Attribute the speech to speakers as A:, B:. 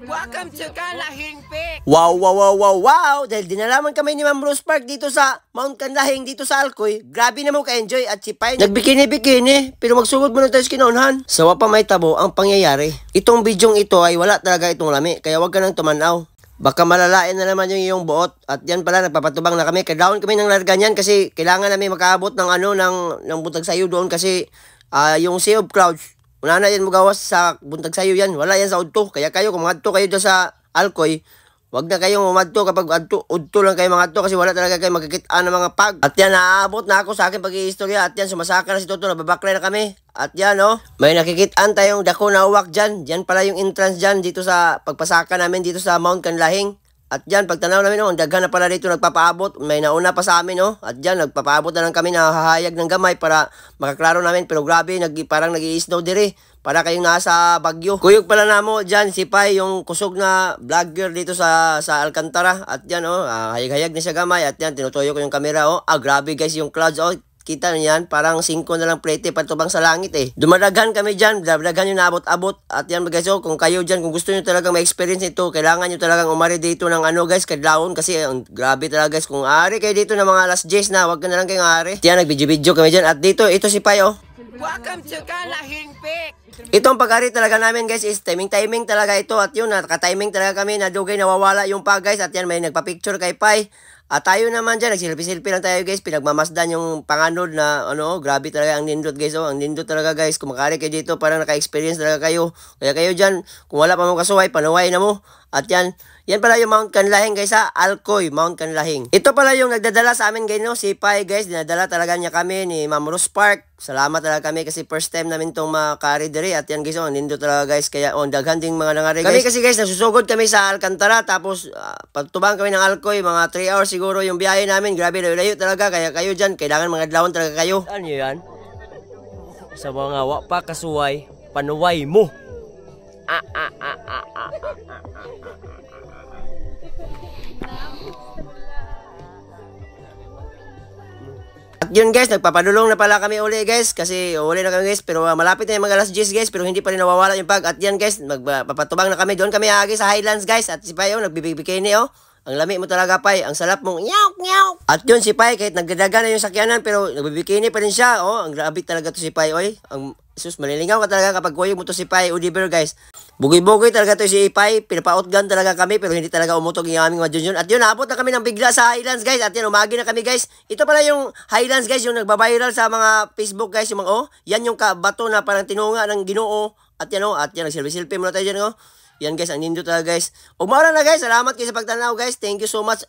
A: Welcome to Kanlahing Peak!
B: Wow, wow, wow, wow, wow! Dahil dinalaman kami ni Ma'am Rose Park dito sa Mount Kanlahing, dito sa Alcoy, grabe naman ka-enjoy at si Pai nagbikini-bikini, pero magsugod muna tayo sa kinaunahan. Sawa pa may tabo ang pangyayari. Itong bidyong ito ay wala talaga itong lami, kaya wag ka nang tumanaw. Baka malalain na naman yung iyong buot. At yan pala, nagpapatubang na kami. Kailangan kami ng larga niyan kasi kailangan namin makaabot ng ng buntag sayo doon kasi yung Sea of Clouds. Una na yan magawas sa buntag sayo yan. Wala yan sa udto. Kaya kayo, kung magadto kayo doon sa Alcoy, wag na kayong umadto kapag udto lang kayo magadto kasi wala talaga kayo magkikitaan ng mga pag. At yan, naaabot na ako sa akin pag-iistorya. At yan, sumasaka na si Toto, nababaklay na kami. At yan, oh, may nakikitaan tayong dako na uwak dyan. Yan pala yung entrance dyan dito sa pagpasaka namin dito sa Mount Kanlahing. At dyan, pagtanaw namin, oh, daghan na pala dito nagpapaabot. May nauna pa sa amin, oh. At dyan, nagpapaabot na lang kami na hahayag ng gamay para makaklaro namin. Pero grabe, parang nag-i-snow dire. Para kayong nasa Bagyo. Kuyog pala na mo dyan, si Pai, yung kusog na vlogger dito sa Alcantara. At yan, oh, hayag-hayag na siya gamay. At yan, tinutuyo ko yung camera, oh. Grabe guys, yung clouds, oh. Kita niyan, parang 5 na lang plate, patubang sa langit eh. Dumadaghan kami dyan, dumadagan yung naabot-abot. At yan guys, oh, kung kayo dyan, kung gusto nyo talagang ma-experience ito, kailangan nyo talagang umari dito ng guys, kadlawon. Kasi grabe talaga guys, kung ari kayo dito ng mga alas 10 na, wag ka na lang kayong ari. At yan, nagbidyo-bidyo kami dyan. At dito, ito si Pai, oh.
A: Welcome to Kanlahing Peak!
B: Itong pag-ari talaga namin guys is timing talaga ito. At yun, naka-timing talaga kami na dugay nawawala yung pag guys. At yan, may nagpa-picture kay Pai. At tayo naman dyan, nagsilpi-silpi lang tayo guys. Pinagmamasdan yung panganod na grabe talaga ang nindot guys. Oh, ang nindot talaga guys. Kung makari kayo dito, parang naka-experience talaga kayo. Kaya kayo dyan, kung wala pa mo kasuway, panuway na mo. At yan pala yung Mount Kanlahing guys sa Alcoy, Mount Kanlahing. Ito pala yung nagdadala sa amin guys, no? Si Pai guys, dinadala talaga niya kami ni Ma'am Rose Park. Salamat talaga kami kasi first time namin itong makari dire. At yan guys, nindot talaga guys. Kaya daghan ding mga nangari guys. Kami kasi guys, nasusugod kami sa Alcantara. Tapos pagtubang kami ng Alcoy, mga 3 hours siguro yung biyahe namin. Grabe, layo talaga. Kaya kayo dyan, kailangan mga adlawon talaga kayo. Ano yan? Sa mga wapa kasuway, panuway mo. At yun guys, nagpapadulong na pala kami uli guys. Kasi uli na kami guys. Pero malapit na yung mga alas 10 guys. Pero hindi pa rin nawawala yung pag. At yan guys, magpapatubang na kami. Doon kami agi sa Highlands guys. At si Pai, nagbibikini oh. Ang lami mo talaga, Pai. Ang sarap mong nyaw, nyaw. At yun si Pai, kahit nagdadaga na yung sakyanan, pero nagbibikini pa rin siya. Oh, ang grabe talaga to si Pai, oy. Sus, malilingaw ka talaga kapag kuyog mo to si Pai, Udiber, guys. Bugoy-bugoy talaga to si Pai. Pinapautgan talaga kami, pero hindi talaga umutog yung aming madjunjun. At yun, naabot na kami ng bigla sa Highlands, guys. At yan, umagi na kami, guys. Ito pala yung Highlands, guys, yung nagbabiral sa mga Facebook, guys. Yung mga, yan yung bato na parang tinunga ng Ginoo. At yan, nagsilpi-silpi muna tayo dyan, oh. Yan guys, ang nindo talaga guys. Umara na guys, salamat kayo sa pagtanaw guys. Thank you so much.